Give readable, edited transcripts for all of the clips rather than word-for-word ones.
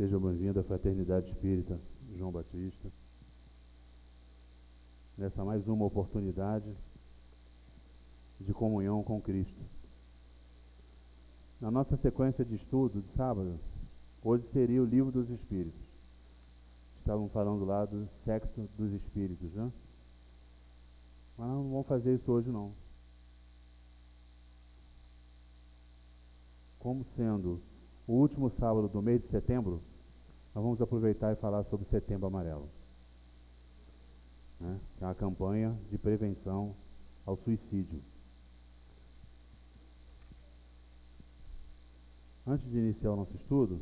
Seja bem-vindo à Fraternidade Espírita João Batista. Nessa mais uma oportunidade de comunhão com Cristo. Na nossa sequência de estudo de sábado, hoje seria o Livro dos Espíritos. Estavam falando lá do sexo dos espíritos, né? Mas não vamos fazer isso hoje não. Como sendo o último sábado do mês de setembro, nós vamos aproveitar e falar sobre Setembro Amarelo, né? Que é uma campanha de prevenção ao suicídio. Antes de iniciar o nosso estudo,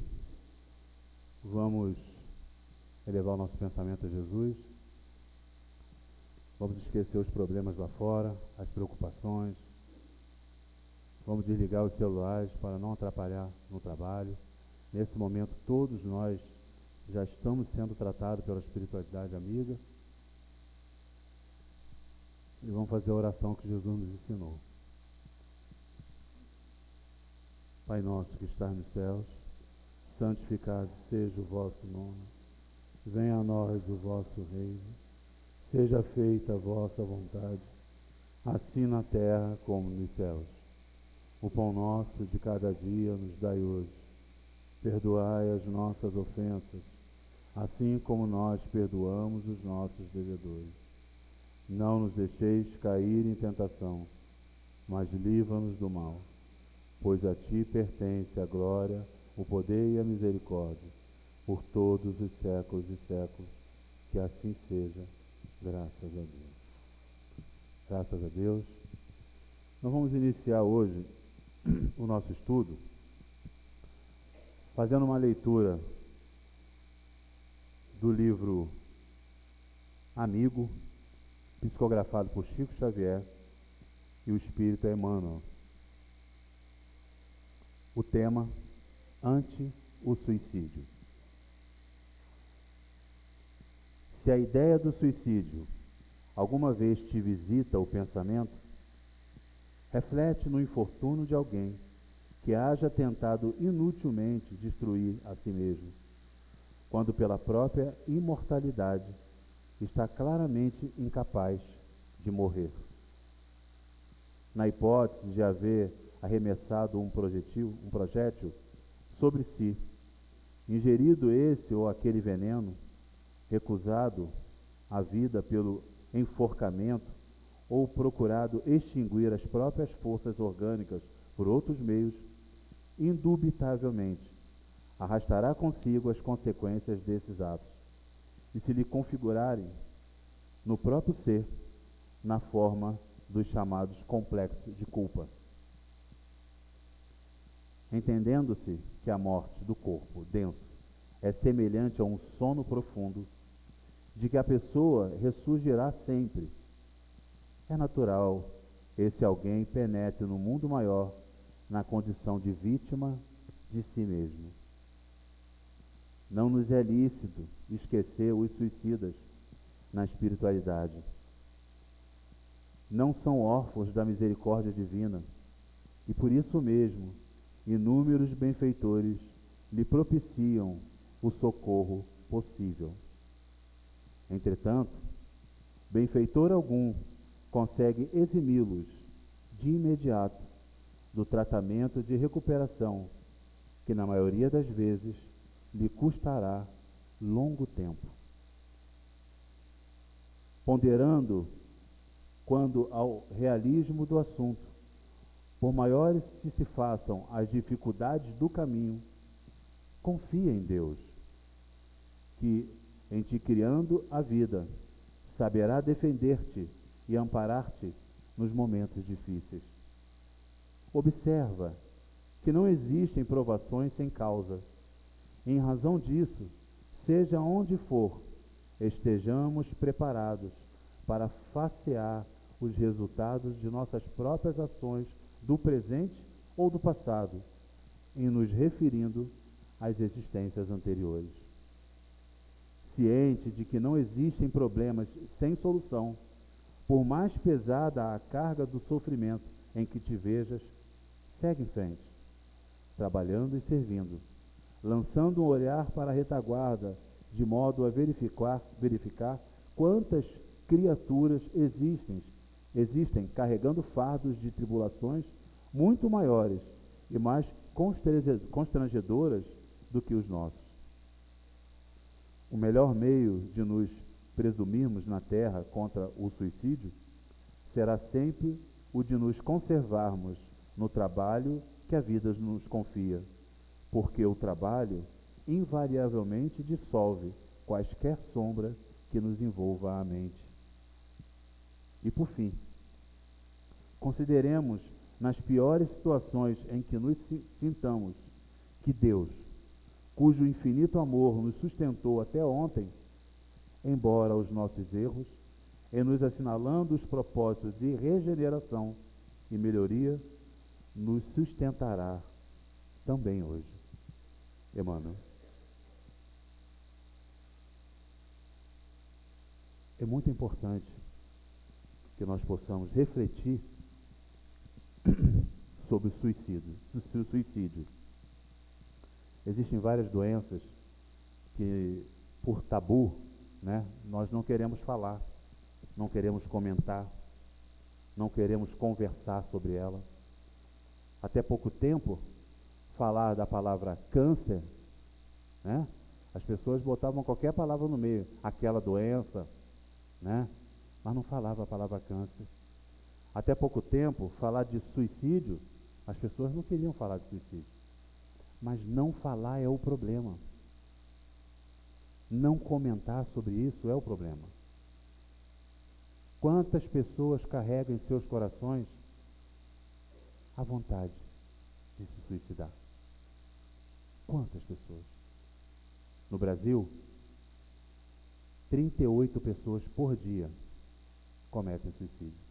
vamos elevar o nosso pensamento a Jesus. Vamos esquecer os problemas lá fora, as preocupações. Vamos desligar os celulares para não atrapalhar no trabalho. Nesse momento, todos nós já estamos sendo tratados pela espiritualidade amiga. E vamos fazer a oração que Jesus nos ensinou. Pai nosso que estás nos céus, santificado seja o vosso nome. Venha a nós o vosso reino. Seja feita a vossa vontade, assim na terra como nos céus. O pão nosso de cada dia nos dai hoje. Perdoai as nossas ofensas, assim como nós perdoamos os nossos devedores. Não nos deixeis cair em tentação, mas livra-nos do mal. Pois a ti pertence a glória, o poder e a misericórdia, por todos os séculos e séculos. Que assim seja, graças a Deus. Graças a Deus. Nós vamos iniciar hoje o nosso estudo fazendo uma leitura do livro Amigo, psicografado por Chico Xavier e o Espírito Emmanuel. O tema: ante o suicídio. Se a ideia do suicídio alguma vez te visita o pensamento, reflete no infortúnio de alguém que haja tentado inutilmente destruir a si mesmo, quando pela própria imortalidade está claramente incapaz de morrer. Na hipótese de haver arremessado um projétil sobre si, ingerido esse ou aquele veneno, recusado a vida pelo enforcamento ou procurado extinguir as próprias forças orgânicas por outros meios, indubitavelmente arrastará consigo as consequências desses atos, e se lhe configurarem no próprio ser, na forma dos chamados complexos de culpa. Entendendo-se que a morte do corpo denso é semelhante a um sono profundo, de que a pessoa ressurgirá sempre, é natural esse alguém penetre no mundo maior na condição de vítima de si mesmo. Não nos é lícito esquecer os suicidas na espiritualidade. Não são órfãos da misericórdia divina, e por isso mesmo inúmeros benfeitores lhe propiciam o socorro possível. Entretanto, benfeitor algum consegue eximi-los de imediato do tratamento de recuperação, que na maioria das vezes lhe custará longo tempo. Ponderando quando ao realismo do assunto, por maiores que se façam as dificuldades do caminho, confia em Deus, que, em te criando a vida, saberá defender-te e amparar-te nos momentos difíceis. Observa que não existem provações sem causa. Em razão disso, seja onde for, estejamos preparados para facear os resultados de nossas próprias ações do presente ou do passado, em nos referindo às existências anteriores. Ciente de que não existem problemas sem solução, por mais pesada a carga do sofrimento em que te vejas, segue em frente, trabalhando e servindo, lançando um olhar para a retaguarda, de modo a verificar quantas criaturas existem carregando fardos de tribulações muito maiores e mais constrangedoras do que os nossos. O melhor meio de nos presumirmos na terra contra o suicídio será sempre o de nos conservarmos no trabalho que a vida nos confia, porque o trabalho invariavelmente dissolve quaisquer sombra que nos envolva a mente. E por fim, consideremos nas piores situações em que nos sintamos que Deus, cujo infinito amor nos sustentou até ontem, embora os nossos erros, e nos assinalando os propósitos de regeneração e melhoria, nos sustentará também hoje. Emmanuel. É muito importante que nós possamos refletir sobre o suicídio. Existem várias doenças que, por tabu, nós não queremos falar, não queremos comentar, não queremos conversar sobre ela. Até pouco tempo, falar da palavra câncer, as pessoas botavam qualquer palavra no meio, aquela doença, mas não falava a palavra câncer. Até pouco tempo, falar de suicídio, as pessoas não queriam falar de suicídio. Mas não falar é o problema. Não comentar sobre isso é o problema. Quantas pessoas carregam em seus corações a vontade de se suicidar? Quantas pessoas? No Brasil, 38 pessoas por dia cometem suicídio.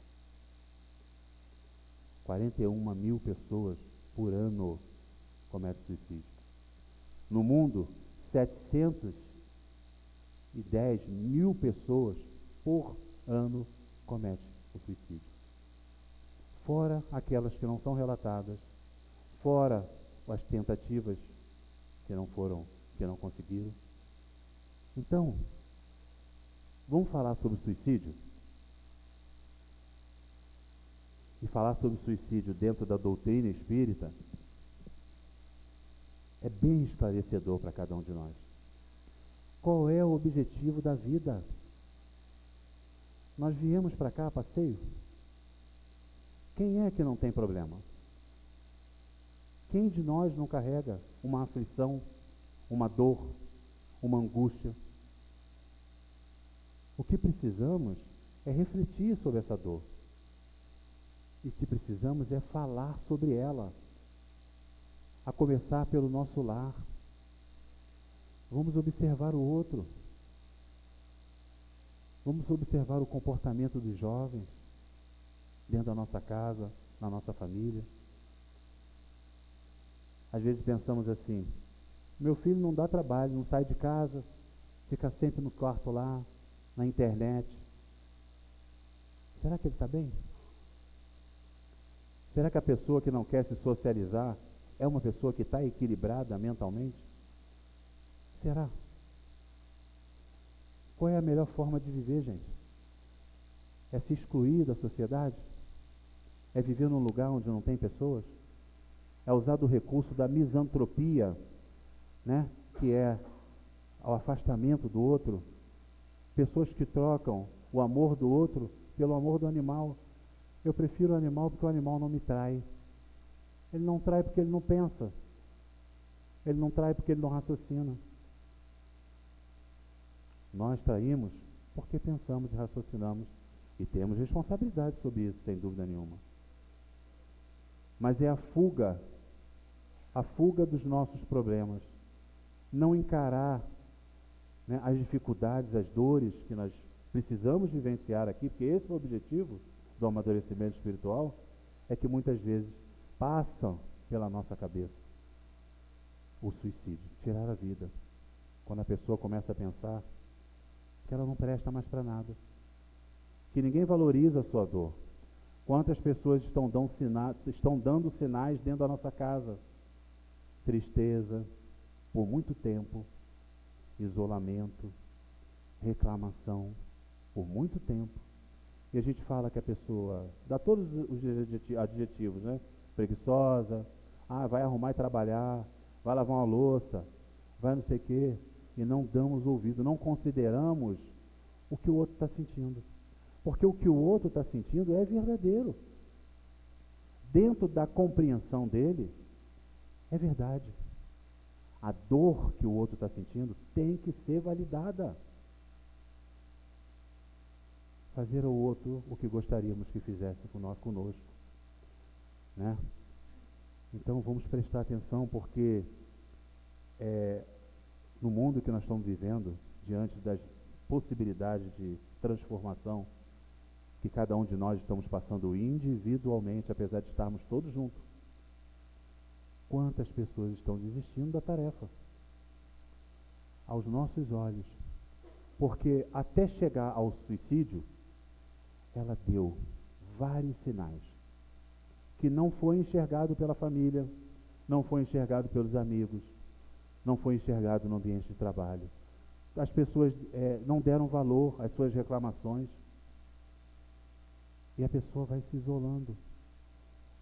41 mil pessoas por ano cometem suicídio. No mundo, 710 mil pessoas por ano cometem o suicídio. Fora aquelas que não são relatadas, fora as tentativas que não conseguiram. Então, vamos falar sobre o suicídio? E falar sobre o suicídio dentro da doutrina espírita é bem esclarecedor para cada um de nós. Qual é o objetivo da vida? Nós viemos para cá a passeio? Quem é que não tem problema? Quem de nós não carrega uma aflição, uma dor, uma angústia? O que precisamos é refletir sobre essa dor. E o que precisamos é falar sobre ela, a começar pelo nosso lar. Vamos observar o outro. Vamos observar o comportamento dos jovens dentro da nossa casa, na nossa família. Às vezes pensamos assim: meu filho não dá trabalho, não sai de casa, fica sempre no quarto lá, na internet. Será que ele está bem? Será que a pessoa que não quer se socializar é uma pessoa que está equilibrada mentalmente? Será? Qual é a melhor forma de viver, gente? É se excluir da sociedade? É viver num lugar onde não tem pessoas? É usar do recurso da misantropia, que é o afastamento do outro? Pessoas que trocam o amor do outro pelo amor do animal. Eu prefiro o animal porque o animal não me trai. Ele não trai porque ele não pensa. Ele não trai porque ele não raciocina. Nós traímos porque pensamos e raciocinamos. E temos responsabilidade sobre isso, sem dúvida nenhuma. Mas é a fuga dos nossos problemas. Não encarar as dificuldades, as dores que nós precisamos vivenciar aqui, porque esse é o objetivo do amadurecimento espiritual, é que muitas vezes passam pela nossa cabeça o suicídio, tirar a vida. Quando a pessoa começa a pensar que ela não presta mais para nada, que ninguém valoriza a sua dor. Quantas pessoas estão dando sinais dentro da nossa casa? Tristeza, por muito tempo, isolamento, reclamação, por muito tempo. E a gente fala que a pessoa, dá todos os adjetivos, né? Preguiçosa, vai arrumar e trabalhar, vai lavar uma louça, vai não sei o quê, e não damos ouvido, não consideramos o que o outro está sentindo. Porque o que o outro está sentindo é verdadeiro. Dentro da compreensão dele, é verdade. A dor que o outro está sentindo tem que ser validada. Fazer ao outro o que gostaríamos que fizesse conosco, né? Então vamos prestar atenção, porque no mundo que nós estamos vivendo, diante das possibilidades de transformação que cada um de nós estamos passando individualmente, apesar de estarmos todos juntos, quantas pessoas estão desistindo da tarefa aos nossos olhos, porque até chegar ao suicídio, ela deu vários sinais que não foi enxergado pela família, não foi enxergado pelos amigos, não foi enxergado no ambiente de trabalho. As pessoas não deram valor às suas reclamações, e a pessoa vai se isolando,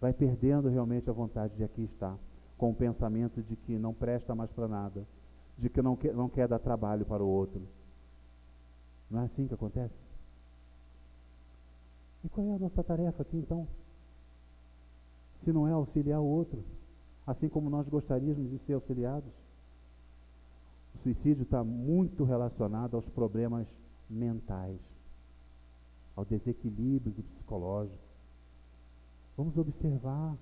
vai perdendo realmente a vontade de aqui estar, com o pensamento de que não presta mais para nada, de que não quer dar trabalho para o outro. Não é assim que acontece? E qual é a nossa tarefa aqui então? Se não é auxiliar o outro, assim como nós gostaríamos de ser auxiliados? O suicídio está muito relacionado aos problemas mentais, ao desequilíbrio do psicológico. Vamos observar,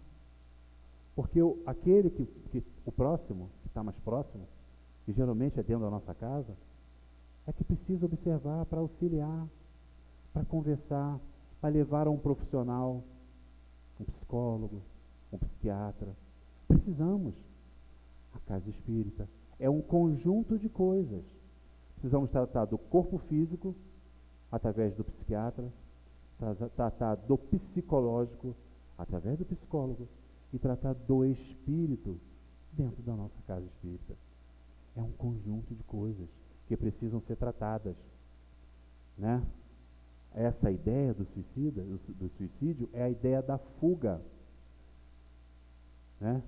porque aquele o próximo, que está mais próximo, que geralmente é dentro da nossa casa, é que precisa observar para auxiliar, para conversar, para levar a um profissional, um psicólogo, um psiquiatra. Precisamos. A casa espírita é um conjunto de coisas. Precisamos tratar do corpo físico, através do psiquiatra, tratar do psicológico, através do psicólogo, e tratar do espírito dentro da nossa casa espírita. É um conjunto de coisas que precisam ser tratadas, né? Essa ideia do suicídio é a ideia da fuga, né?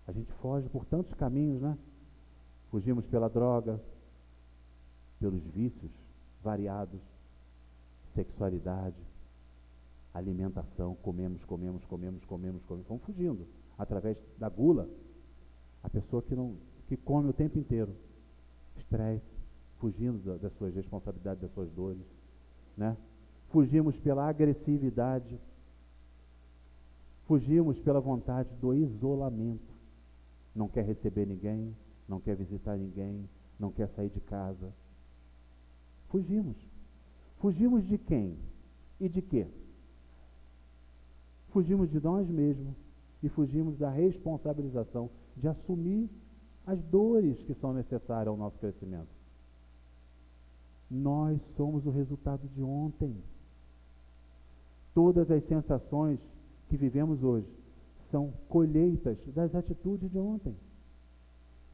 A gente foge por tantos caminhos, né? Fugimos pela droga, pelos vícios variados, sexualidade, alimentação, comemos, vamos fugindo, através da gula. A pessoa que come o tempo inteiro, estresse, fugindo das suas responsabilidades, das suas dores, né? Fugimos pela agressividade, fugimos pela vontade do isolamento. Não quer receber ninguém, não quer visitar ninguém, não quer sair de casa. Fugimos. Fugimos de quem? E de quê? Fugimos de nós mesmos e fugimos da responsabilização de assumir as dores que são necessárias ao nosso crescimento. Nós somos o resultado de ontem. Todas as sensações que vivemos hoje são colheitas das atitudes de ontem.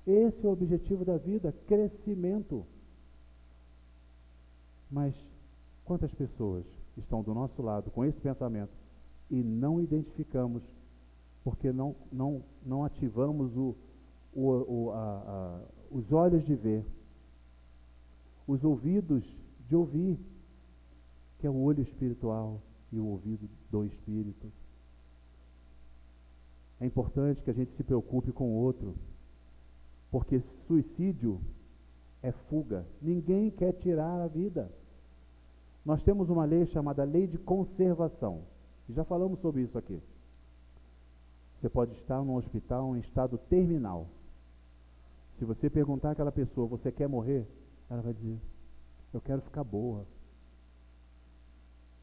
Esse é o objetivo da vida, crescimento. Mas quantas pessoas estão do nosso lado com esse pensamento e não identificamos, porque não ativamos os olhos de ver, os ouvidos de ouvir, que é o olho espiritual e o ouvido do espírito. É importante que a gente se preocupe com o outro, porque suicídio é fuga. Ninguém quer tirar a vida. Nós temos uma lei chamada Lei de Conservação. Já falamos sobre isso aqui. Você pode estar num hospital em estado terminal. Se você perguntar àquela pessoa, você quer morrer? Ela vai dizer, eu quero ficar boa.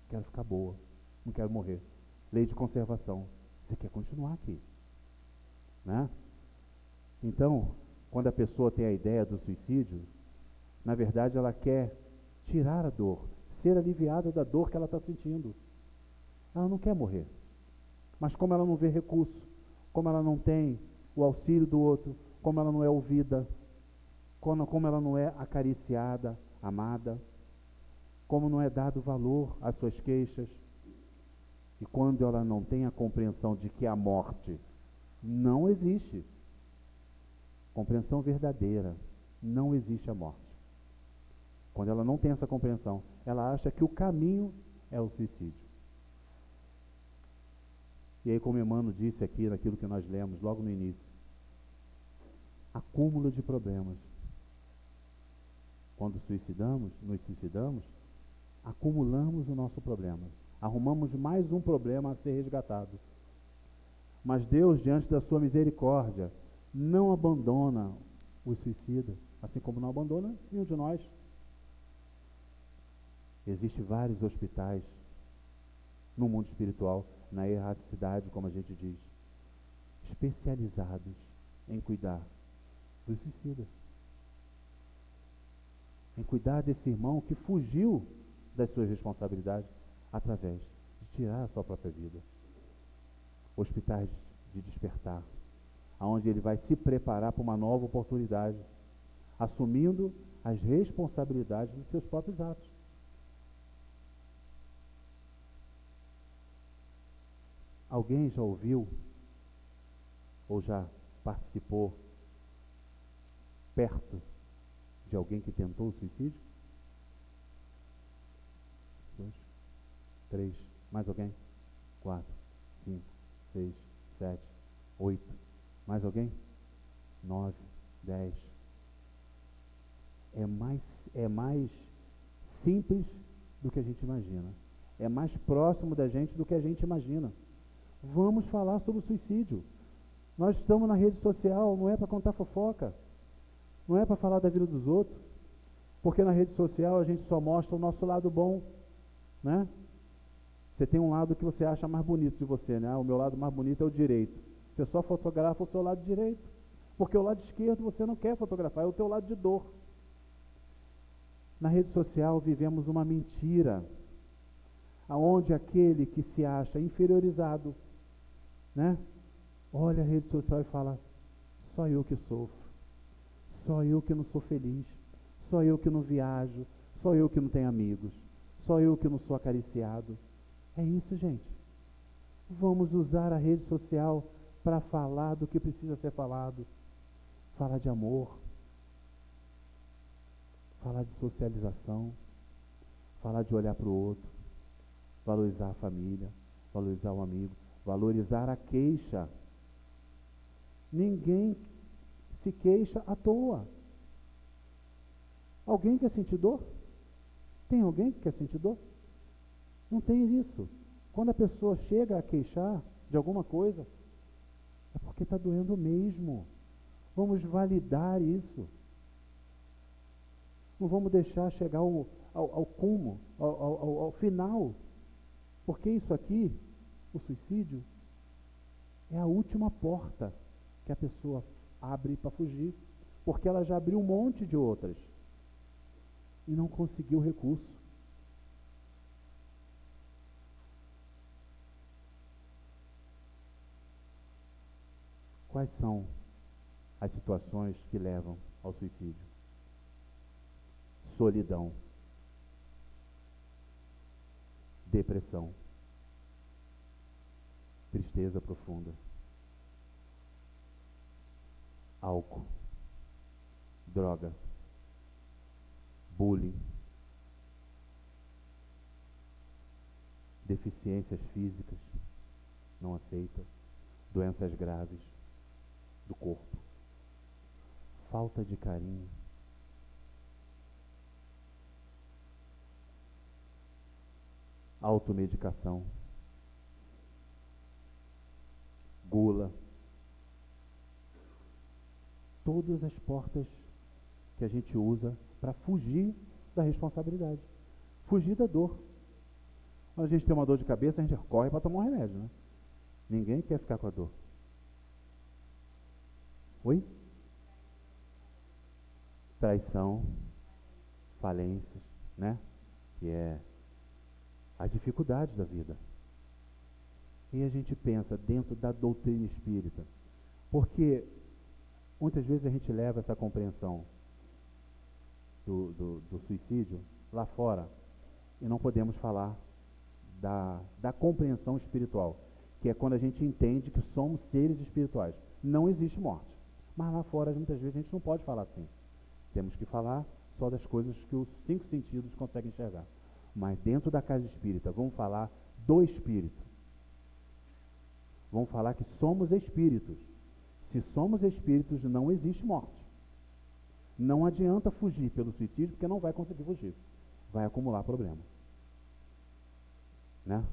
Quero ficar boa. Não quero morrer. Lei de conservação. Você quer continuar aqui, né? Então, quando a pessoa tem a ideia do suicídio, na verdade ela quer tirar a dor, ser aliviada da dor que ela está sentindo. Ela não quer morrer. Mas como ela não vê recurso, como ela não tem o auxílio do outro, como ela não é ouvida, como ela não é acariciada, amada, como não é dado valor às suas queixas, e quando ela não tem a compreensão de que a morte não existe, compreensão verdadeira, não existe a morte. Quando ela não tem essa compreensão, ela acha que o caminho é o suicídio. E aí, como Emmanuel disse aqui, naquilo que nós lemos logo no início, acúmulo de problemas. Quando nos suicidamos, acumulamos o nosso problema. Arrumamos mais um problema a ser resgatado. Mas Deus, diante da sua misericórdia, não abandona o suicida, assim como não abandona nenhum de nós. Existem vários hospitais no mundo espiritual, na erraticidade, como a gente diz, especializados em cuidar do suicida, em cuidar desse irmão que fugiu das suas responsabilidades através de tirar a sua própria vida. Hospitais de despertar, aonde ele vai se preparar para uma nova oportunidade, assumindo as responsabilidades dos seus próprios atos. Alguém já ouviu ou já participou perto de alguém que tentou o suicídio? 2, 3, mais alguém? 4, 5, 6, 7, 8, mais alguém? 9, 10. É mais simples do que a gente imagina. É mais próximo da gente do que a gente imagina. Vamos falar sobre o suicídio. Nós estamos na rede social, não é para contar fofoca, não é para falar da vida dos outros, porque na rede social a gente só mostra o nosso lado bom, né? Você tem um lado que você acha mais bonito de você, né? O meu lado mais bonito é o direito. Você só fotografa o seu lado direito, porque o lado esquerdo você não quer fotografar, é o teu lado de dor. Na rede social vivemos uma mentira, aonde aquele que se acha inferiorizado, né? Olha a rede social e fala: só eu que sofro, só eu que não sou feliz, só eu que não viajo, só eu que não tenho amigos, só eu que não sou acariciado. É isso, gente. Vamos usar a rede social para falar do que precisa ser falado. Falar de amor, falar de socialização, falar de olhar para o outro, valorizar a família, valorizar o amigo, valorizar a queixa. Ninguém se queixa à toa. Alguém quer sentir dor? Tem alguém que quer sentir dor? Não tem isso. Quando a pessoa chega a queixar de alguma coisa, é porque está doendo mesmo. Vamos validar isso. Não vamos deixar chegar ao cumo, ao final. Porque isso aqui, o suicídio, é a última porta que a pessoa abre para fugir. Porque ela já abriu um monte de outras e não conseguiu recurso. Quais são as situações que levam ao suicídio? Solidão, depressão, tristeza profunda, álcool, droga, bullying, deficiências físicas não aceitas, doenças graves do corpo, falta de carinho, automedicação, gula, todas as portas que a gente usa para fugir da responsabilidade, fugir da dor. Quando a gente tem uma dor de cabeça, a gente corre para tomar um remédio, né? Ninguém quer ficar com a dor. Oi? Traição, falências, né? Que é a dificuldade da vida. E a gente pensa dentro da doutrina espírita, porque muitas vezes a gente leva essa compreensão do suicídio lá fora, e não podemos falar da compreensão espiritual, que é quando a gente entende que somos seres espirituais. Não existe morte. Mas lá fora, muitas vezes, a gente não pode falar assim. Temos que falar só das coisas que os 5 sentidos conseguem enxergar. Mas dentro da casa espírita, vamos falar do espírito. Vamos falar que somos espíritos. Se somos espíritos, não existe morte. Não adianta fugir pelo suicídio, porque não vai conseguir fugir. Vai acumular problema. Né?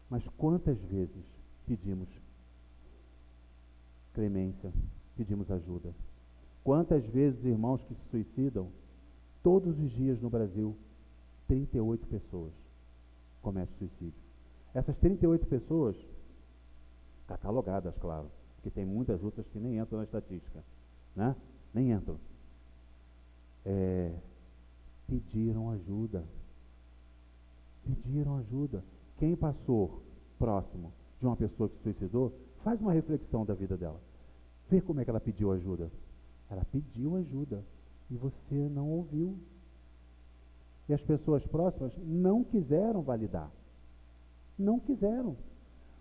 Mas quantas vezes pedimos clemência, pedimos ajuda? Quantas vezes irmãos que se suicidam, todos os dias no Brasil, 38 pessoas cometem suicídio. Essas 38 pessoas, catalogadas, claro, porque tem muitas outras que nem entram na estatística, né? Nem entram. Pediram ajuda. Pediram ajuda. Quem passou próximo de uma pessoa que se suicidou, faz uma reflexão da vida dela. Vê como é que ela pediu ajuda. Ela pediu ajuda e você não ouviu. E as pessoas próximas não quiseram validar. Não quiseram.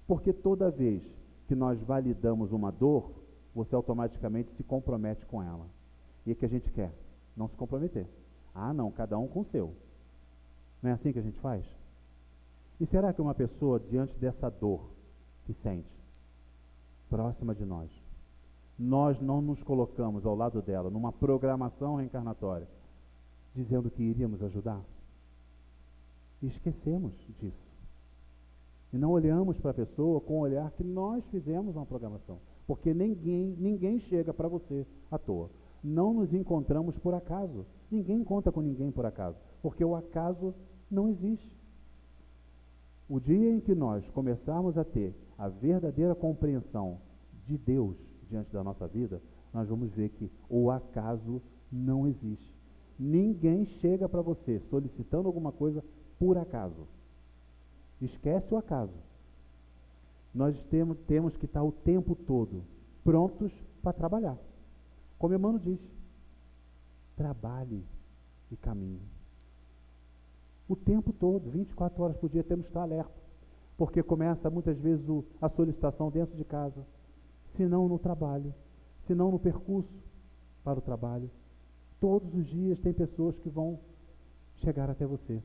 Porque toda vez que nós validamos uma dor, você automaticamente se compromete com ela. E o que a gente quer? Não se comprometer. Ah, não, cada um com o seu. Não é assim que a gente faz? E será que uma pessoa, diante dessa dor que sente, próxima de nós não nos colocamos ao lado dela, numa programação reencarnatória, dizendo que iríamos ajudar? E esquecemos disso. E não olhamos para a pessoa com o olhar que nós fizemos uma programação. Porque ninguém chega para você à toa. Não nos encontramos por acaso. Ninguém conta com ninguém por acaso. Porque o acaso não existe. O dia em que nós começarmos a ter a verdadeira compreensão de Deus diante da nossa vida, nós vamos ver que o acaso não existe. Ninguém chega para você solicitando alguma coisa por acaso. Esquece o acaso. Nós temos que estar o tempo todo prontos para trabalhar. Como Emmanuel diz, trabalhe e caminhe. O tempo todo, 24 horas por dia, temos que estar alerta. Porque começa muitas vezes a solicitação dentro de casa, se não no trabalho, se não no percurso para o trabalho. Todos os dias tem pessoas que vão chegar até você.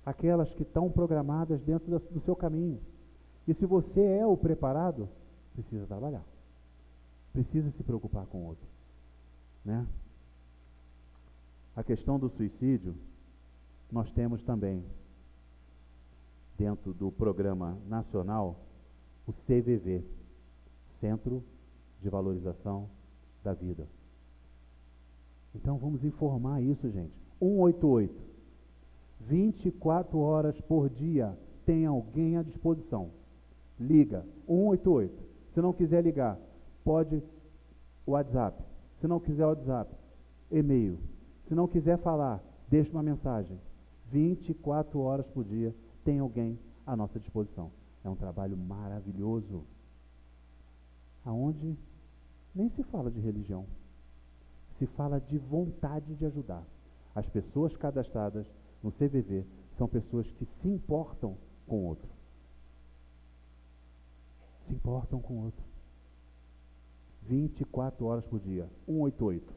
Aquelas que estão programadas dentro do seu caminho. E se você é o preparado, precisa trabalhar. Precisa se preocupar com o outro. Né? A questão do suicídio, nós temos também, dentro do programa nacional, o CVV, Centro de Valorização da Vida. Então vamos informar isso, gente. 188. 24 horas por dia tem alguém à disposição. Liga, 188. Se não quiser ligar, pode WhatsApp. Se não quiser WhatsApp, e-mail. Se não quiser falar, deixa uma mensagem. 24 horas por dia tem alguém à nossa disposição. É um trabalho maravilhoso, aonde nem se fala de religião, se fala de vontade de ajudar. As pessoas cadastradas no CVV são pessoas que se importam com o outro. Se importam com o outro. 24 horas por dia, 188,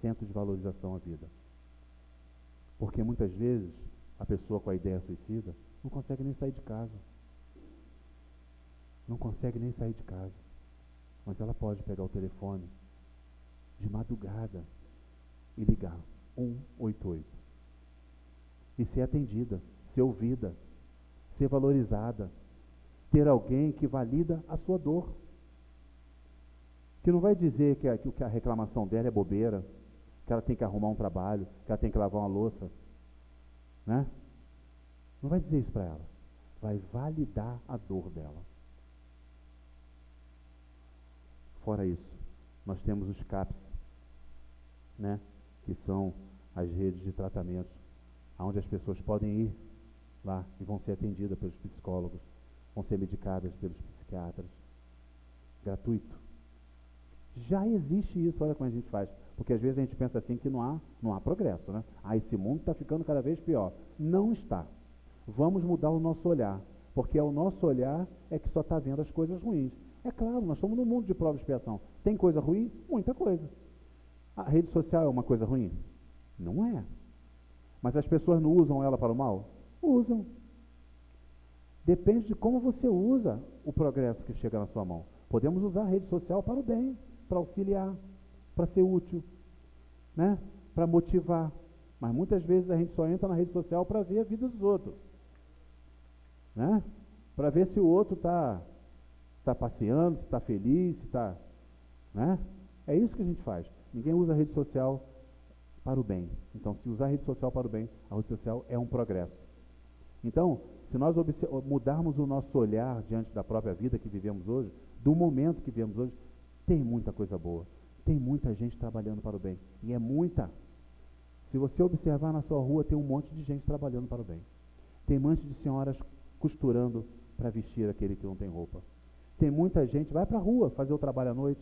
Centro de Valorização à Vida. Porque muitas vezes a pessoa com a ideia suicida não consegue nem sair de casa. Não consegue nem sair de casa. Mas ela pode pegar o telefone de madrugada e ligar 188. E ser atendida, ser ouvida, ser valorizada. Ter alguém que valida a sua dor. Que não vai dizer que a reclamação dela é bobeira, que ela tem que arrumar um trabalho, que ela tem que lavar uma louça, né? Não vai dizer isso para ela. Vai validar a dor dela. Fora isso, nós temos os CAPS, né? Que são as redes de tratamento, onde as pessoas podem ir lá e vão ser atendidas pelos psicólogos, vão ser medicadas pelos psiquiatras. Gratuito. Já existe isso, olha como a gente faz. Porque às vezes a gente pensa assim que não há progresso, né? Esse mundo está ficando cada vez pior. Não está. Vamos mudar o nosso olhar, porque é o nosso olhar é que só está vendo as coisas ruins. É claro, nós estamos num mundo de prova e expiação. Tem coisa ruim? Muita coisa. A rede social é uma coisa ruim? Não é. Mas as pessoas não usam ela para o mal? Usam. Depende de como você usa o progresso que chega na sua mão. Podemos usar a rede social para o bem, para auxiliar, para ser útil, né? Para motivar. Mas muitas vezes a gente só entra na rede social para ver a vida dos outros, né? Para ver se o outro está passeando, se está feliz, se está, né? É isso que a gente faz. Ninguém usa a rede social para o bem. Então, se usar a rede social para o bem, a rede social é um progresso. Então, se nós mudarmos o nosso olhar diante da própria vida que vivemos hoje, do momento que vivemos hoje, tem muita coisa boa. Tem muita gente trabalhando para o bem. E é muita. Se você observar na sua rua, tem um monte de gente trabalhando para o bem. Tem um monte de senhoras costurando para vestir aquele que não tem roupa. Tem muita gente, vai para a rua fazer o trabalho à noite.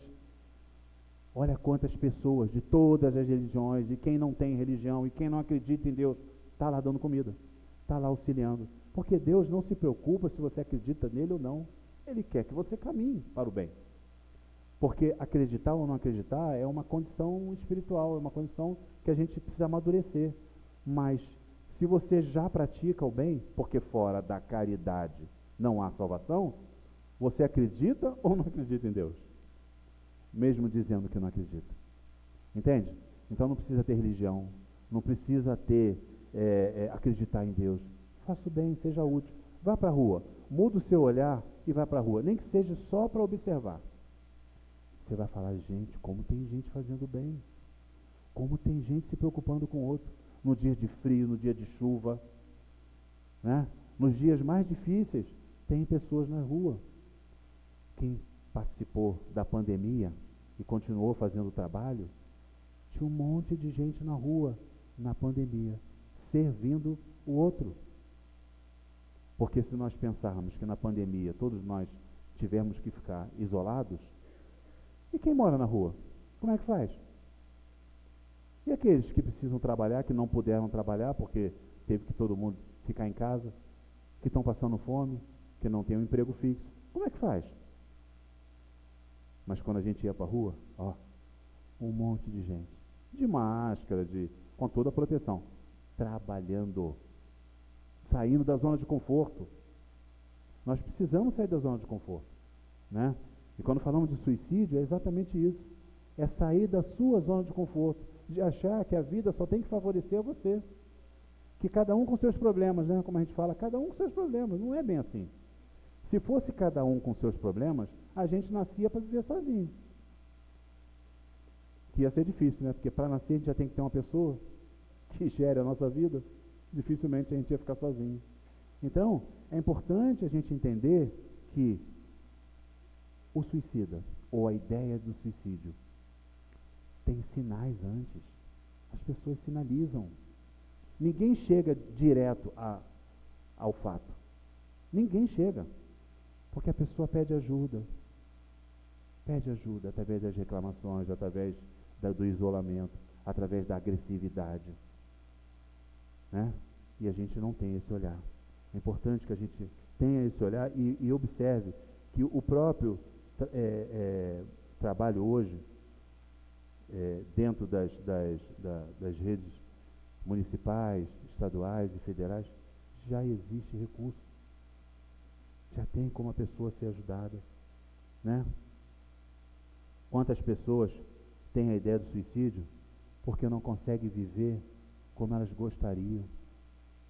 Olha quantas pessoas de todas as religiões, e quem não tem religião, e quem não acredita em Deus, está lá dando comida, está lá auxiliando. Porque Deus não se preocupa se você acredita nele ou não. Ele quer que você caminhe para o bem. Porque acreditar ou não acreditar é uma condição espiritual, é uma condição que a gente precisa amadurecer. Mas se você já pratica o bem, porque fora da caridade não há salvação, você acredita ou não acredita em Deus? Mesmo dizendo que não acredita. Entende? Então não precisa ter religião, não precisa ter acreditar em Deus. Faça o bem, seja útil. Vá para a rua, muda o seu olhar e vá para a rua, nem que seja só para observar. Você vai falar, gente, como tem gente fazendo bem, como tem gente se preocupando com o outro, no dia de frio, no dia de chuva, né? Nos dias mais difíceis, tem pessoas na rua. Quem participou da pandemia e continuou fazendo o trabalho, tinha um monte de gente na rua, na pandemia, servindo o outro. Porque se nós pensarmos que na pandemia todos nós tivemos que ficar isolados, e quem mora na rua? Como é que faz? E aqueles que precisam trabalhar, que não puderam trabalhar porque teve que todo mundo ficar em casa, que estão passando fome, que não tem um emprego fixo, como é que faz? Mas quando a gente ia para a rua, um monte de gente, de máscara, com toda a proteção, trabalhando, saindo da zona de conforto. Nós precisamos sair da zona de conforto, né? E quando falamos de suicídio, é exatamente isso. É sair da sua zona de conforto, de achar que a vida só tem que favorecer a você. Que cada um com seus problemas, né? Como a gente fala, cada um com seus problemas. Não é bem assim. Se fosse cada um com seus problemas, a gente nascia para viver sozinho. Que ia ser difícil, né? Porque para nascer a gente já tem que ter uma pessoa que gere a nossa vida. Dificilmente a gente ia ficar sozinho. Então, é importante a gente entender que o suicida, ou a ideia do suicídio, tem sinais antes. As pessoas sinalizam. Ninguém chega direto ao fato. Ninguém chega. Porque a pessoa pede ajuda. Pede ajuda através das reclamações, através do isolamento, através da agressividade, né? E a gente não tem esse olhar. É importante que a gente tenha esse olhar e observe que o próprio trabalho hoje, dentro das redes municipais, estaduais e federais, já existe recurso. Já tem como a pessoa ser ajudada, né? Quantas pessoas têm a ideia do suicídio porque não conseguem viver como elas gostariam?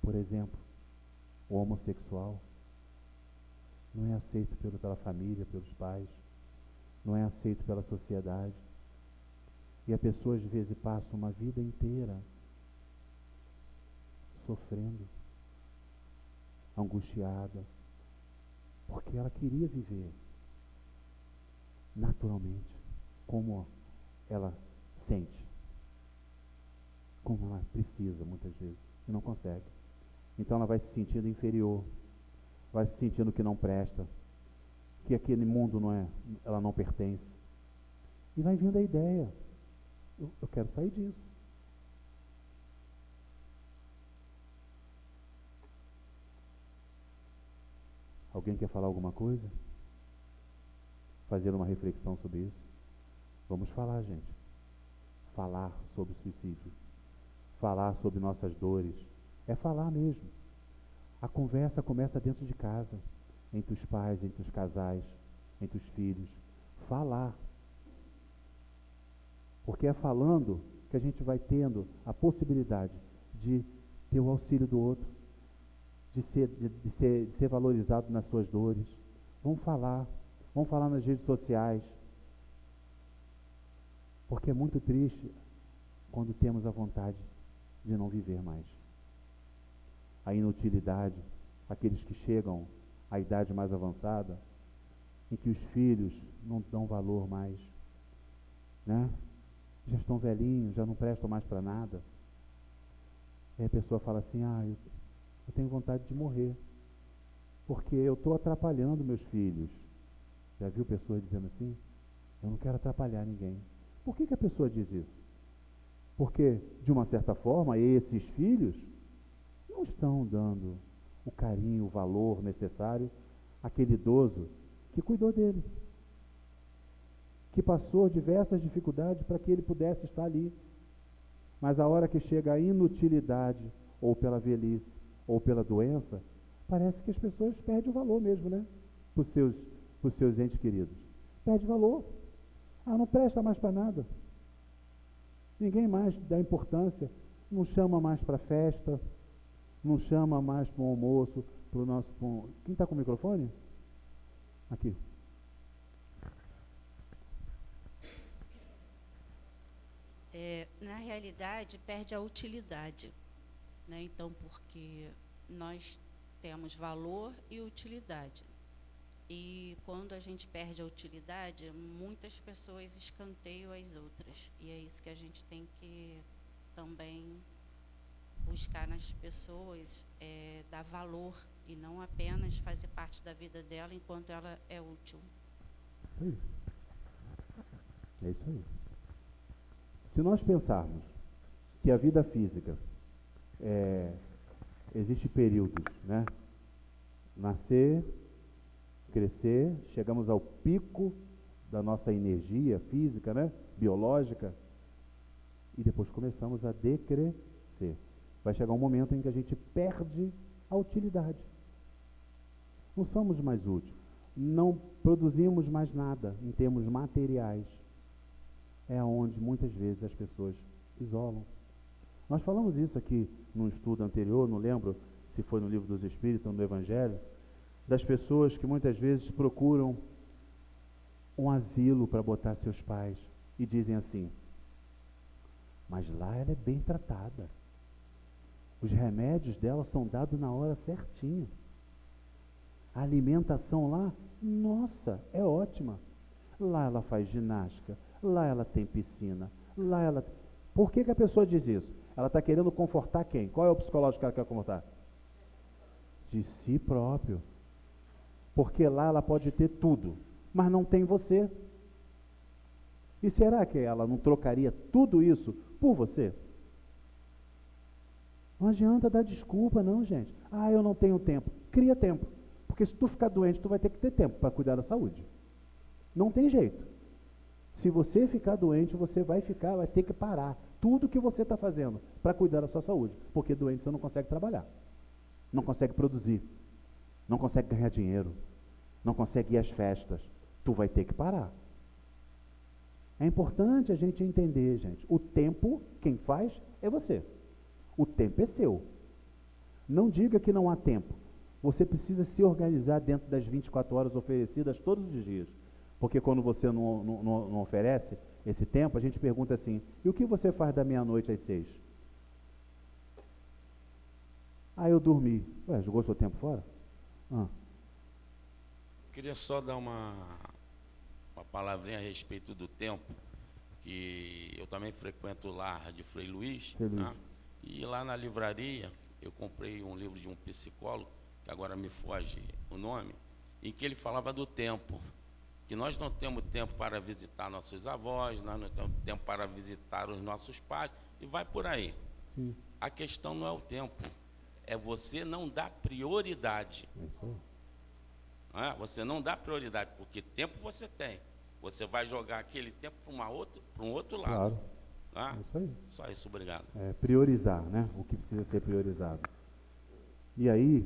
Por exemplo, o homossexual não é aceito pela família, pelos pais, não é aceito pela sociedade. E a pessoa às vezes passa uma vida inteira sofrendo, angustiada, porque ela queria viver naturalmente, como ela sente, como ela precisa muitas vezes, e não consegue. Então ela vai se sentindo inferior, vai se sentindo que não presta, que aquele mundo ela não pertence. E vai vindo a ideia, eu quero sair disso. Alguém quer falar alguma coisa? Fazer uma reflexão sobre isso? Vamos falar, gente. Falar sobre suicídio. Falar sobre nossas dores. É falar mesmo. A conversa começa dentro de casa, entre os pais, entre os casais, entre os filhos. Falar. Porque é falando que a gente vai tendo a possibilidade de ter o auxílio do outro, de ser valorizado nas suas dores. Vamos falar nas redes sociais. Porque é muito triste quando temos a vontade de não viver mais. A inutilidade, aqueles que chegam à idade mais avançada, em que os filhos não dão valor mais, né? Já estão velhinhos, já não prestam mais para nada. Aí a pessoa fala assim, eu tenho vontade de morrer, porque eu estou atrapalhando meus filhos. Já viu pessoas dizendo assim? Eu não quero atrapalhar ninguém. Por que a pessoa diz isso? Porque, de uma certa forma, esses filhos não estão dando o carinho, o valor necessário àquele idoso que cuidou dele, que passou diversas dificuldades para que ele pudesse estar ali. Mas a hora que chega a inutilidade, ou pela velhice, ou pela doença, parece que as pessoas perdem o valor mesmo, né? Para os seus entes queridos. Perde valor. Não presta mais para nada. Ninguém mais dá importância, não chama mais para festa, não chama mais para o almoço, para o nosso... Quem está com o microfone? Aqui. Na realidade, perde a utilidade, né? Então, porque nós temos valor e utilidade. E quando a gente perde a utilidade, muitas pessoas escanteiam as outras. E é isso que a gente tem que também buscar nas pessoas, dar valor e não apenas fazer parte da vida dela enquanto ela é útil. Isso aí. É isso aí. Se nós pensarmos que a vida física existe períodos, né? Nascer, crescer, chegamos ao pico da nossa energia física, né? Biológica, e depois começamos a decrescer. Vai chegar um momento em que a gente perde a utilidade. Não somos mais úteis. Não produzimos mais nada em termos materiais. É onde muitas vezes as pessoas isolam. Nós falamos isso aqui num estudo anterior, não lembro se foi no Livro dos Espíritos ou no Evangelho, das pessoas que muitas vezes procuram um asilo para botar seus pais e dizem assim, mas lá ela é bem tratada. Os remédios dela são dados na hora certinha. A alimentação lá, nossa, é ótima. Lá ela faz ginástica, lá ela tem piscina, lá ela... Por que a pessoa diz isso? Ela está querendo confortar quem? Qual é o psicológico que ela quer confortar? De si próprio. Porque lá ela pode ter tudo, mas não tem você. E será que ela não trocaria tudo isso por você? Não adianta dar desculpa não, gente. Eu não tenho tempo. Cria tempo. Porque se tu ficar doente, tu vai ter que ter tempo para cuidar da saúde. Não tem jeito. Se você ficar doente, você vai ter que parar tudo que você está fazendo para cuidar da sua saúde. Porque doente você não consegue trabalhar, não consegue produzir, não consegue ganhar dinheiro, não consegue ir às festas. Tu vai ter que parar. É importante a gente entender, gente. O tempo, quem faz é você. O tempo é seu. Não diga que não há tempo. Você precisa se organizar dentro das 24 horas oferecidas todos os dias. Porque quando você não oferece esse tempo, a gente pergunta assim, e o que você faz da meia-noite às 6? Eu dormi. Jogou seu tempo fora? Queria só dar uma palavrinha a respeito do tempo, que eu também frequento o lar de Frei Luiz, né? E lá na livraria eu comprei um livro de um psicólogo, que agora me foge o nome, em que ele falava do tempo. que nós não temos tempo para visitar nossos avós, nós não temos tempo para visitar os nossos pais, e vai por aí. Sim. A questão não é o tempo, é você não dar prioridade. Você não dá prioridade, porque tempo você tem. Você vai jogar aquele tempo para um outro lado. Claro. É isso aí. Só isso, obrigado. Priorizar, né? O que precisa ser priorizado. E aí,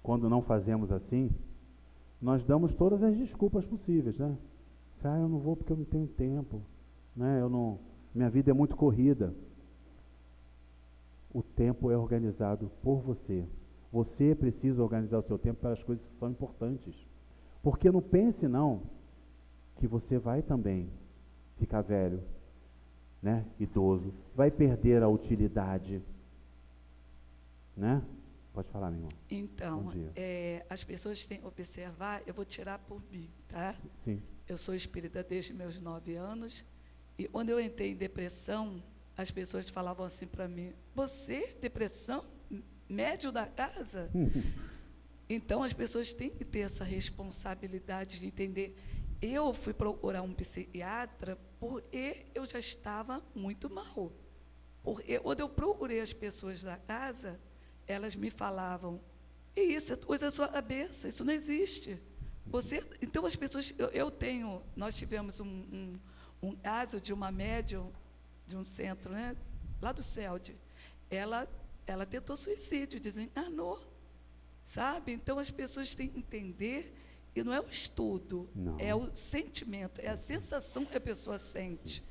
quando não fazemos assim, nós damos todas as desculpas possíveis, né? Eu não vou porque eu não tenho tempo, né? Minha vida é muito corrida. O tempo é organizado por você. Você precisa organizar o seu tempo para as coisas que são importantes. Porque não pense, não, que você vai também ficar velho, né? Idoso. Vai perder a utilidade, né? Pode falar, minha irmã. Então, as pessoas têm que observar, eu vou tirar por mim, tá? Sim. Eu sou espírita desde meus 9 anos, e quando eu entrei em depressão, as pessoas falavam assim para mim, você, depressão? Médio da casa? Então, as pessoas têm que ter essa responsabilidade de entender. Eu fui procurar um psiquiatra porque eu já estava muito mal. Porque quando eu procurei as pessoas da casa, elas me falavam, isso é coisa da sua cabeça, isso não existe. Então, as pessoas, nós tivemos um caso de uma médium de um centro, né, lá do CELD, ela tentou suicídio, desencarnou, sabe? Então, as pessoas têm que entender, e não é o estudo, é o sentimento, é a sensação que a pessoa sente.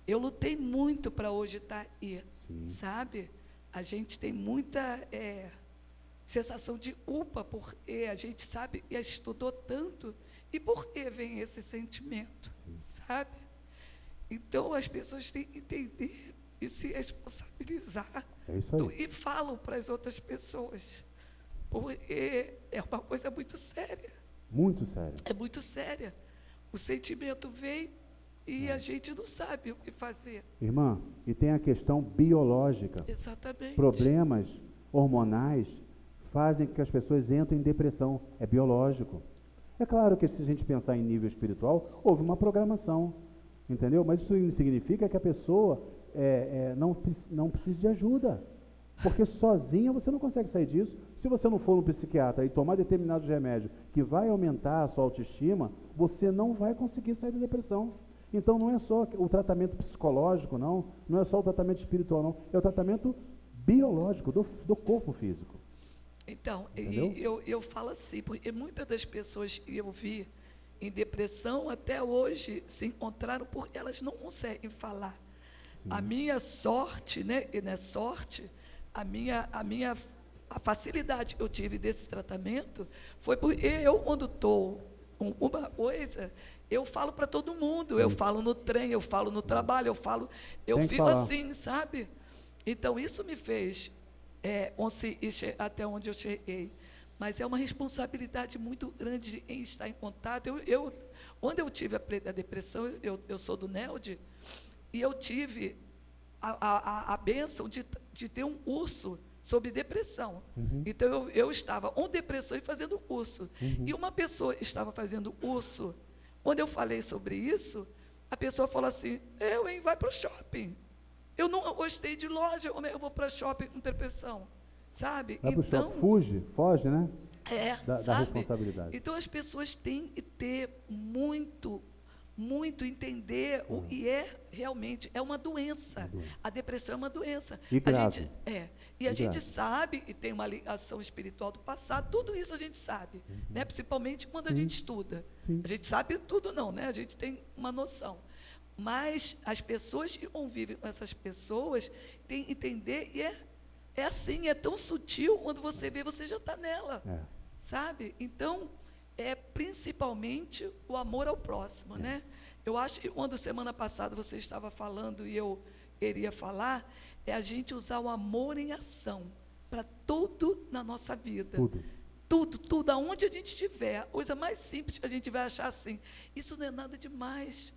Eu lutei muito para hoje estar aí, sabe? A gente tem muita sensação de culpa, porque a gente sabe e estudou tanto, e por que vem esse sentimento, sabe? Então, as pessoas têm que entender e se responsabilizar. É isso aí. E falam para as outras pessoas, porque é uma coisa muito séria. Muito séria. É muito séria. O sentimento vem e a gente não sabe o que fazer. Irmã, e tem a questão biológica. Exatamente. Problemas hormonais fazem com que as pessoas entrem em depressão. É biológico. É claro que se a gente pensar em nível espiritual, houve uma programação, entendeu? Mas isso significa que a pessoa não precisa de ajuda. Porque sozinha você não consegue sair disso. Se você não for no psiquiatra e tomar determinados remédios que vai aumentar a sua autoestima, você não vai conseguir sair da depressão. Então não é só o tratamento psicológico, não é só o tratamento espiritual, não. É o tratamento biológico do corpo físico. Então, eu falo assim, porque muitas das pessoas que eu vi em depressão até hoje se encontraram porque elas não conseguem falar. Sim. A minha sorte, né, e não é sorte, a facilidade que eu tive desse tratamento foi porque eu, quando estou com uma coisa, eu falo para todo mundo, eu falo no trem, eu falo no trabalho, eu fico assim, sabe? Então, isso me fez até onde eu cheguei. Mas é uma responsabilidade muito grande em estar em contato. Quando eu tive a depressão, eu sou do NELD, e eu tive a bênção de ter um curso sobre depressão. Então, eu estava com depressão e fazendo curso. E uma pessoa estava fazendo curso. Quando eu falei sobre isso, a pessoa falou assim, vai para o shopping. Eu não gostei de loja, como eu vou para shopping com depressão? Sabe? Vai para o shopping, foge, né? Da responsabilidade. Então, as pessoas têm que ter muito entender o que realmente é uma doença. A depressão é uma doença. E grave. A gente sabe e tem uma ligação espiritual do passado, tudo isso a gente sabe, né? Principalmente quando a gente estuda. A gente sabe tudo não, né? A gente tem uma noção. Mas as pessoas que convivem com essas pessoas têm que entender, e é assim, é tão sutil, quando você vê, você já está nela, sabe? Então, principalmente o amor ao próximo, né? Eu acho que quando semana passada você estava falando e eu queria falar, a gente usar o amor em ação para tudo na nossa vida. Tudo, aonde a gente estiver, a coisa mais simples que a gente vai achar assim, isso não é nada demais.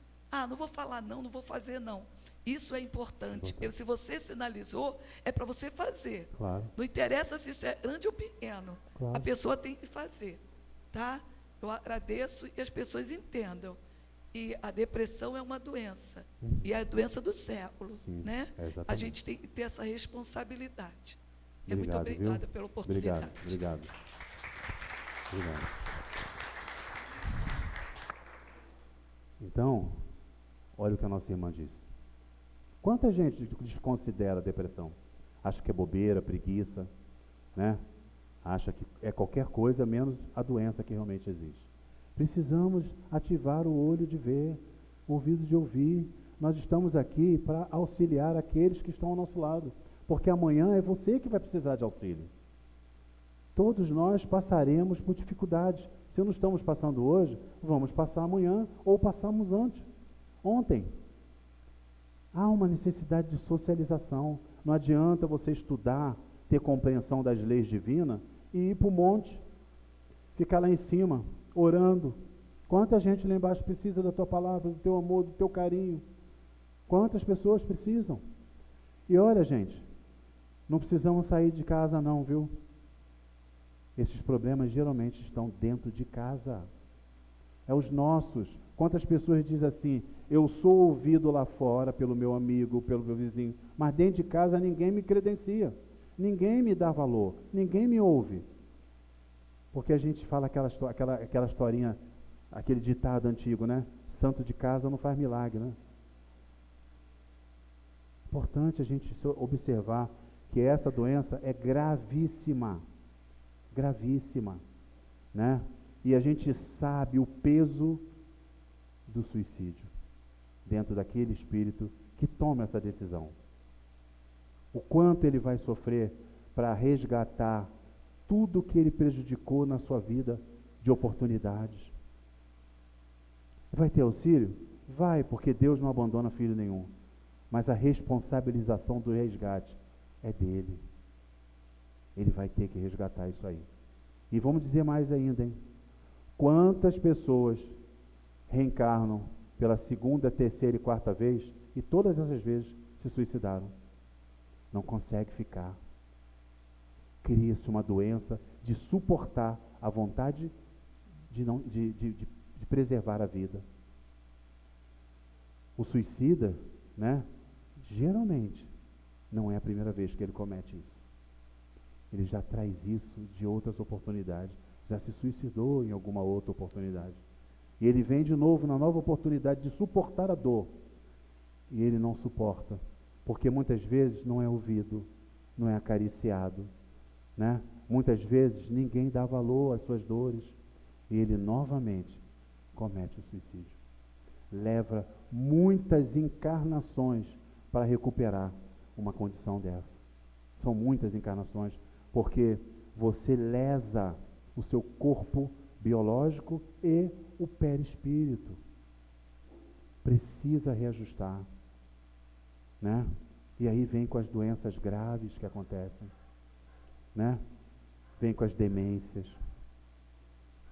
Não vou falar não vou fazer não. Isso é importante. Se você sinalizou, é para você fazer. Claro. Não interessa se isso é grande ou pequeno. Claro. A pessoa tem que fazer. Tá? Eu agradeço e as pessoas entendam E a depressão é uma doença, e é a doença do século, Sim, né? exatamente. A gente tem que ter essa responsabilidade. Obrigado, Muito obrigada viu? pela oportunidade. Obrigado. Então, olha o que a nossa irmã disse. Quanta gente desconsidera a depressão? Acha que é bobeira, preguiça, né? Acha que é qualquer coisa menos a doença que realmente existe. Precisamos ativar o olho de ver, o ouvido de ouvir. Nós estamos aqui para auxiliar aqueles que estão ao nosso lado, porque amanhã é você que vai precisar de auxílio. Todos nós passaremos por dificuldades. Se não estamos passando hoje, vamos passar amanhã ou passamos ontem. Há uma necessidade de socialização. Não adianta você estudar, ter compreensão das leis divinas e ir para o monte, ficar lá em cima, orando. Quanta gente lá embaixo precisa da tua palavra, do teu amor, do teu carinho? Quantas pessoas precisam? E olha, gente, não precisamos sair de casa não, viu? Esses problemas geralmente estão dentro de casa. É os nossos. Quantas pessoas dizem assim, eu sou ouvido lá fora pelo meu amigo, pelo meu vizinho, mas dentro de casa ninguém me credencia, ninguém me dá valor, ninguém me ouve. Porque a gente fala aquela historinha, aquele ditado antigo, né? Santo de casa não faz milagre, né? Importante a gente observar que essa doença é gravíssima, né? E a gente sabe o peso do suicídio dentro daquele espírito que toma essa decisão. O quanto ele vai sofrer para resgatar tudo que ele prejudicou na sua vida de oportunidades. Vai ter auxílio? Vai, porque Deus não abandona filho nenhum. Mas a responsabilização do resgate é dele. Ele vai ter que resgatar isso aí. E vamos dizer mais ainda, hein? Quantas pessoas reencarnam pela segunda, terceira e quarta vez e todas essas vezes se suicidaram? Não consegue ficar. Cria-se uma doença de suportar a vontade de preservar a vida. O suicida, né? Geralmente não é a primeira vez que ele comete isso. Ele já traz isso de outras oportunidades, já se suicidou em alguma outra oportunidade. E ele vem de novo na nova oportunidade de suportar a dor. E ele não suporta, porque muitas vezes não é ouvido, não é acariciado, né? Muitas vezes ninguém dá valor às suas dores. E ele novamente comete o suicídio. Leva muitas encarnações para recuperar uma condição dessa. São muitas encarnações, porque você lesa o seu corpo biológico e o perispírito. Precisa reajustar, né? E aí vem com as doenças graves que acontecem, né? Vem com as demências,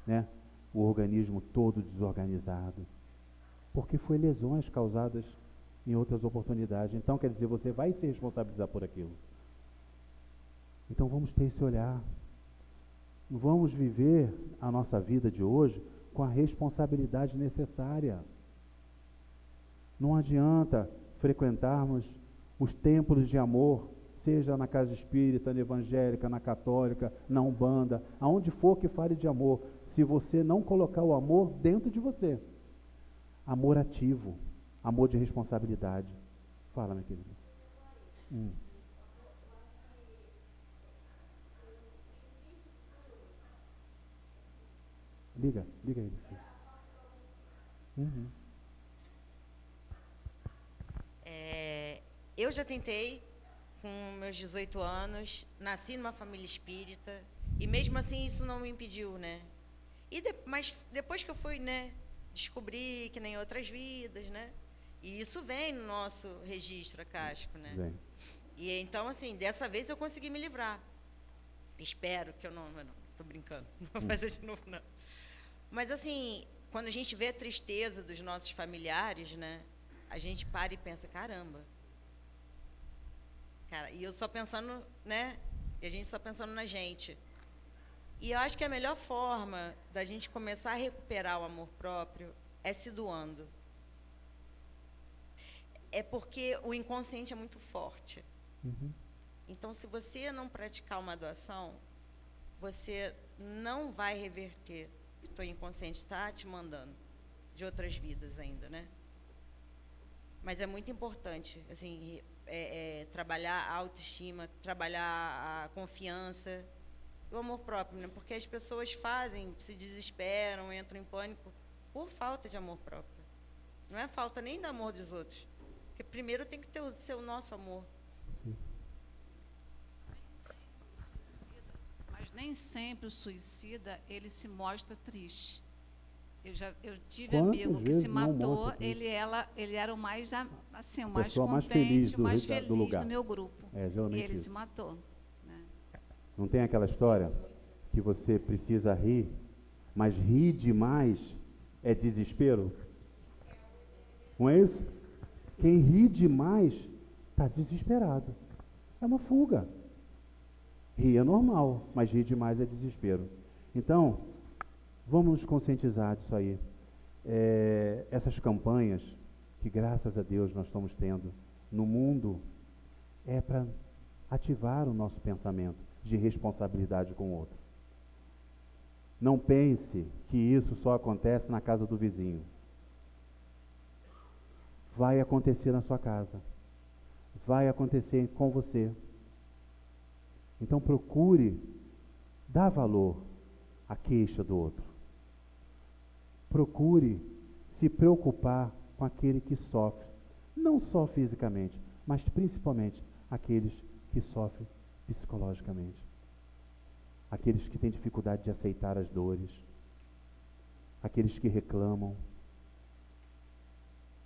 né? O organismo todo desorganizado, porque foi lesões causadas em outras oportunidades. Então, quer dizer, você vai se responsabilizar por aquilo. Então, vamos ter esse olhar. Vamos viver a nossa vida de hoje com a responsabilidade necessária. Não adianta frequentarmos os templos de amor, seja na casa espírita, na evangélica, na católica, na umbanda, aonde for que fale de amor, se você não colocar o amor dentro de você. Amor ativo, amor de responsabilidade. Fala, minha querida. Liga ele. Eu já tentei, com meus 18 anos, nasci numa família espírita, e mesmo assim isso não me impediu, né? Mas depois que eu fui, né, descobri que nem outras vidas, né? E isso vem no nosso registro acástico, né? Vem. E então, assim, dessa vez eu consegui me livrar. Espero que eu não tô brincando, não vou fazer de novo, não. Mas, assim, quando a gente vê a tristeza dos nossos familiares, né, a gente para e pensa, caramba. Cara, e eu só pensando, né, e a gente só pensando na gente. E eu acho que a melhor forma da gente começar a recuperar o amor próprio é se doando. É porque o inconsciente é muito forte. Então, se você não praticar uma doação, você não vai reverter o que o inconsciente está te mandando de outras vidas ainda, né? Mas é muito importante, assim, trabalhar a autoestima, trabalhar a confiança, o amor próprio, né? Porque as pessoas se desesperam, entram em pânico por falta de amor próprio. Não é falta nem do amor dos outros. Porque primeiro tem que ser o nosso amor. Sim. Mas nem sempre o suicida, ele se mostra triste. Eu tive amigo que se matou, ele era o mais, assim, o mais contente, o mais feliz do meu grupo. E ele se matou. Né? Não tem aquela história que você precisa rir, mas rir demais é desespero? Não é isso? Quem ri demais está desesperado. É uma fuga. Rir é normal, mas rir demais é desespero. Então, vamos nos conscientizar disso aí. Essas campanhas que, graças a Deus, nós estamos tendo no mundo, é para ativar o nosso pensamento de responsabilidade com o outro. Não pense que isso só acontece na casa do vizinho. Vai acontecer na sua casa. Vai acontecer com você. Então procure dar valor à queixa do outro. Procure se preocupar com aquele que sofre, não só fisicamente, mas principalmente aqueles que sofrem psicologicamente. Aqueles que têm dificuldade de aceitar as dores, aqueles que reclamam.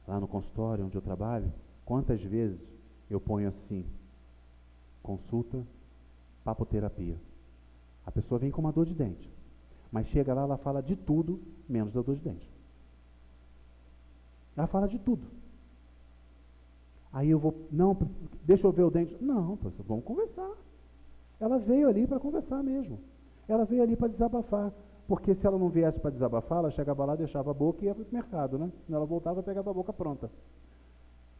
Lá no consultório onde eu trabalho, quantas vezes eu ponho assim, consulta, papoterapia. A pessoa vem com uma dor de dente, mas chega lá, ela fala de tudo, menos da dor de dente. Ela fala de tudo. Aí eu vou, não, deixa eu ver o dente. Não, professor, vamos conversar. Ela veio ali para conversar mesmo. Ela veio ali para desabafar. Porque se ela não viesse para desabafar, ela chegava lá, deixava a boca e ia para o mercado, né? Quando ela voltava, pegava a boca pronta.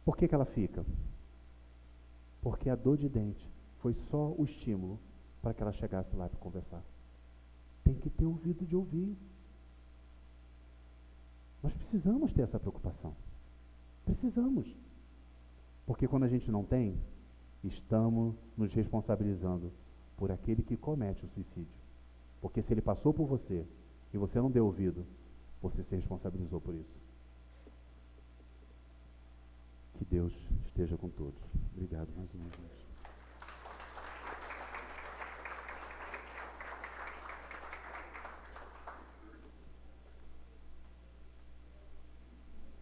Por que ela fica? Porque a dor de dente foi só o estímulo para que ela chegasse lá para conversar. Tem que ter ouvido de ouvir. Nós precisamos ter essa preocupação. Precisamos. Porque quando a gente não tem, estamos nos responsabilizando por aquele que comete o suicídio. Porque se ele passou por você e você não deu ouvido, você se responsabilizou por isso. Que Deus esteja com todos. Obrigado mais uma vez.